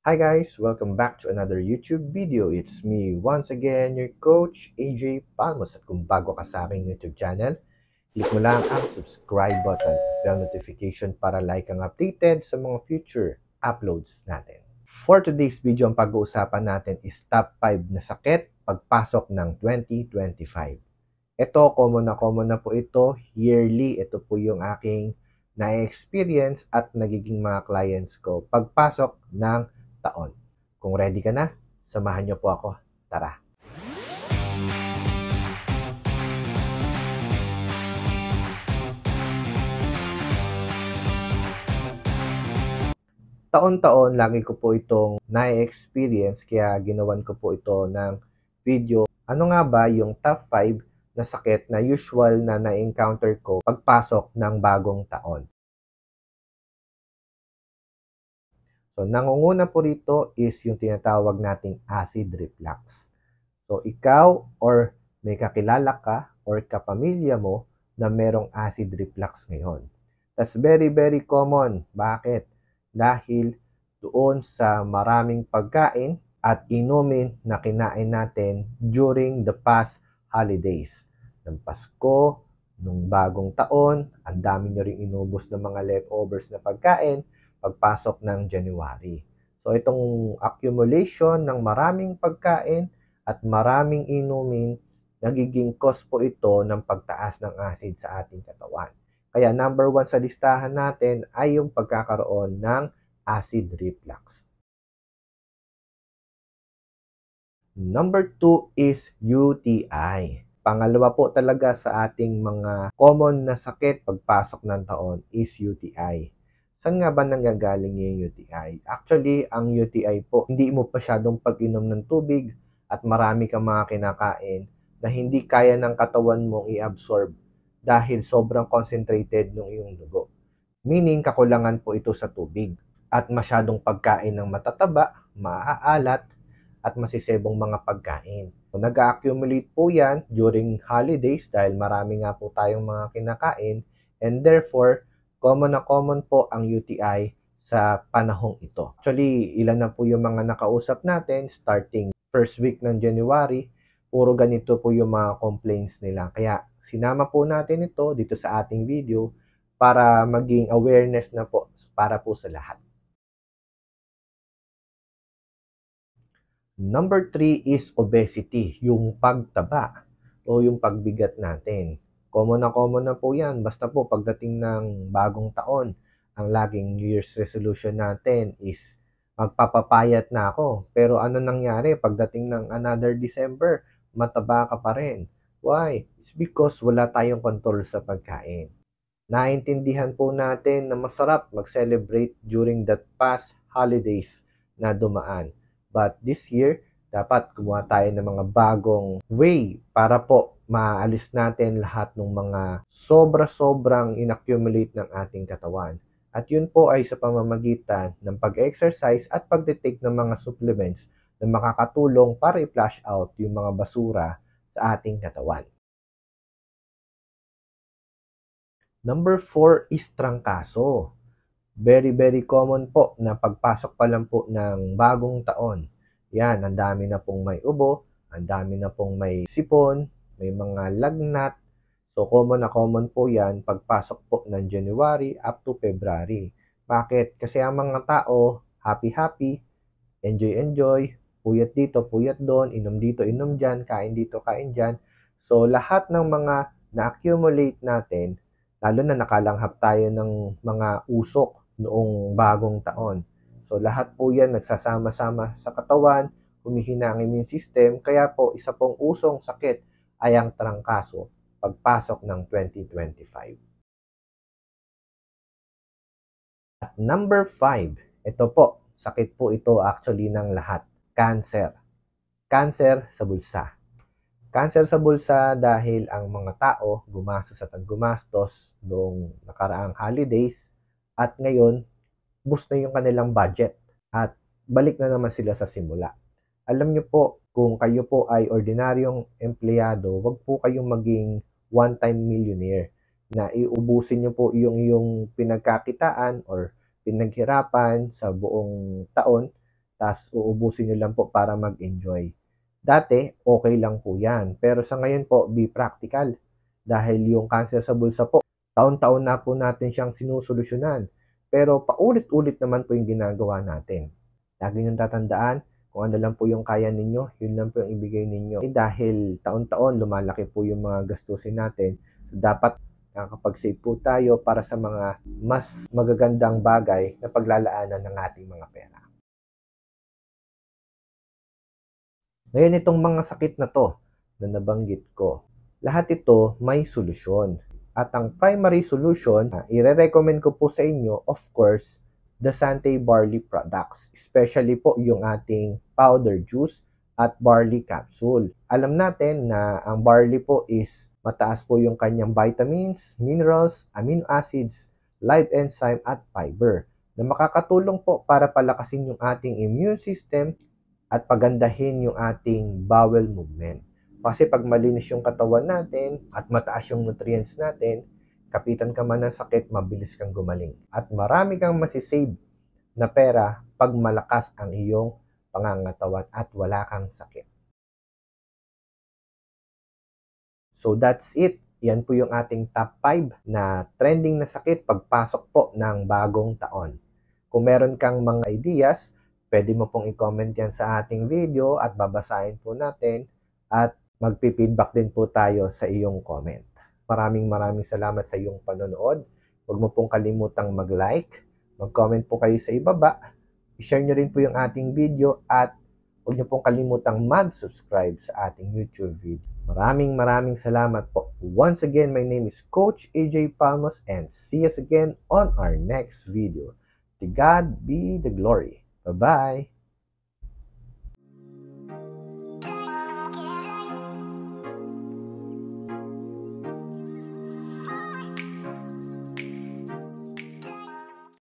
Hi guys, welcome back to another YouTube video. It's me once again, your coach AJ Palmos. At kung bago ka sa aking YouTube channel, click mo lang ang subscribe button, bell notification para like ang updated sa mga future uploads natin. For today's video, ang pag-uusapan natin is top 5 na sakit pagpasok ng 2025. Ito, common na po ito, yearly. Ito po yung aking na-experience at nagiging mga clients ko pagpasok ng taon. Kung ready ka na, samahan niyo po ako. Tara! Taon-taon, lagi ko po itong na-experience, kaya ginawan ko po ito ng video. Ano nga ba yung top 5 na sakit na usual na na-encounter ko pagpasok ng bagong taon? So, nangunguna po rito is yung tinatawag nating acid reflux. So, ikaw or may kakilala ka or kapamilya mo na merong acid reflux ngayon. That's very, very common. Bakit? Dahil doon sa maraming pagkain at inumin na kinain natin during the past holidays. Ng Pasko, nung bagong taon, ang dami nyo rin inubos ng mga leftovers na pagkain pagpasok ng January. So, itong accumulation ng maraming pagkain at maraming inumin, nagiging cause po ito ng pagtaas ng acid sa ating katawan. Kaya number 1 sa listahan natin ay yung pagkakaroon ng acid reflux. Number 2 is UTI. Pangalawa po talaga sa ating mga common na sakit pagpasok ng taon is UTI. Saan nga ba nanggagaling yung UTI? Actually, ang UTI po, hindi mo pasyadong pag-inom ng tubig at marami kang mga kinakain na hindi kaya ng katawan mong i-absorb dahil sobrang concentrated ng iyong dugo. Meaning, kakulangan po ito sa tubig at masyadong pagkain ng matataba, maaalat, at masisebong mga pagkain. So, nag-accumulate po yan during holidays dahil marami nga po tayong mga kinakain and therefore, common po ang UTI sa panahong ito. Actually, ilan na po yung mga nakausap natin starting first week ng January, puro ganito po yung mga complaints nila. Kaya sinama po natin ito dito sa ating video para maging awareness na po para po sa lahat. Number 3 is obesity, yung pagtaba o yung pagbigat natin. Common na po yan. Basta po pagdating ng bagong taon, ang laging New Year's resolution natin is magpapapayat na ako. Pero ano nangyari? Pagdating ng another December, mataba ka pa rin. Why? It's because wala tayong control sa pagkain. Naintindihan po natin na masarap mag-celebrate during that past holidays na dumaan. But this year, dapat gumawa tayo ng mga bagong way para po maalis natin lahat ng mga sobra-sobrang inaccumulate ng ating katawan. At yun po ay sa pamamagitan ng pag-exercise at pag-take ng mga supplements na makakatulong para i-flush out yung mga basura sa ating katawan. Number 4 is trangkaso. Very, very common po na pagpasok pa lang po ng bagong taon. Yan, ang dami na pong may ubo, ang dami na pong may sipon, may mga lagnat. So, common po yan pagpasok po ng January up to February. Bakit? Kasi ang mga tao, happy, enjoy, puyat dito, puyat doon, inom dito, inom dyan, kain dito, kain dyan. So, lahat ng mga na-accumulate natin, lalo na nakalanghap tayo ng mga usok noong bagong taon. So, lahat po yan nagsasama-sama sa katawan, humihina ang immune system, kaya po isa pong usong sakit ay ang trangkaso pagpasok ng 2025. At number 5, ito po, sakit po ito actually ng lahat, cancer. Cancer sa bulsa. Cancer sa bulsa dahil ang mga tao gumastos at gumastos noong nakaraang holidays at ngayon, boost na yung kanilang budget at balik na naman sila sa simula. Alam nyo po, kung kayo po ay ordinaryong empleyado, wag po kayong maging one-time millionaire na iubusin nyo po yung pinagkakitaan or pinaghirapan sa buong taon tas uubusin nyo lang po para mag-enjoy. Dati, okay lang po yan. Pero sa ngayon po, be practical. Dahil yung cancer sa bulsa po, taon-taon na po natin siyang sinusolusyonan. Pero paulit-ulit naman po yung ginagawa natin. Lagi niyong tatandaan, kung ano lang po yung kaya ninyo, yun lang po yung ibigay ninyo. Dahil taon-taon, lumalaki po yung mga gastusin natin. So, dapat nakakapag-save po tayo para sa mga mas magagandang bagay na paglalaanan ng ating mga pera. Ngayon, itong mga sakit na to na nabanggit ko, lahat ito may solusyon. At ang primary solution, ire-recommend ko po sa inyo, of course, the Sante Barley products, especially po yung ating powder juice at barley capsule. Alam natin na ang barley po is mataas po yung kanyang vitamins, minerals, amino acids, live enzyme at fiber na makakatulong po para palakasin yung ating immune system at pagandahin yung ating bowel movement. Kasi pag malinis yung katawan natin at mataas yung nutrients natin, kapitan ka man ng sakit, mabilis kang gumaling. At marami kang masisave na pera pag malakas ang iyong pangangatawan at wala kang sakit. So that's it. Yan po yung ating top 5 na trending na sakit pagpasok po ng bagong taon. Kung meron kang mga ideas, pwede mo pong i-comment yan sa ating video at babasahin po natin at magpi-feedback din po tayo sa iyong comment. Maraming salamat sa iyong panonood. Huwag mo pong kalimutang mag-like, mag-comment po kayo sa ibaba, i-share nyo rin po yung ating video at huwag nyo pong kalimutang mag-subscribe sa ating YouTube video. Maraming salamat po. Once again, my name is Coach AJ Palmos and see us again on our next video. To God be the glory. Bye-bye!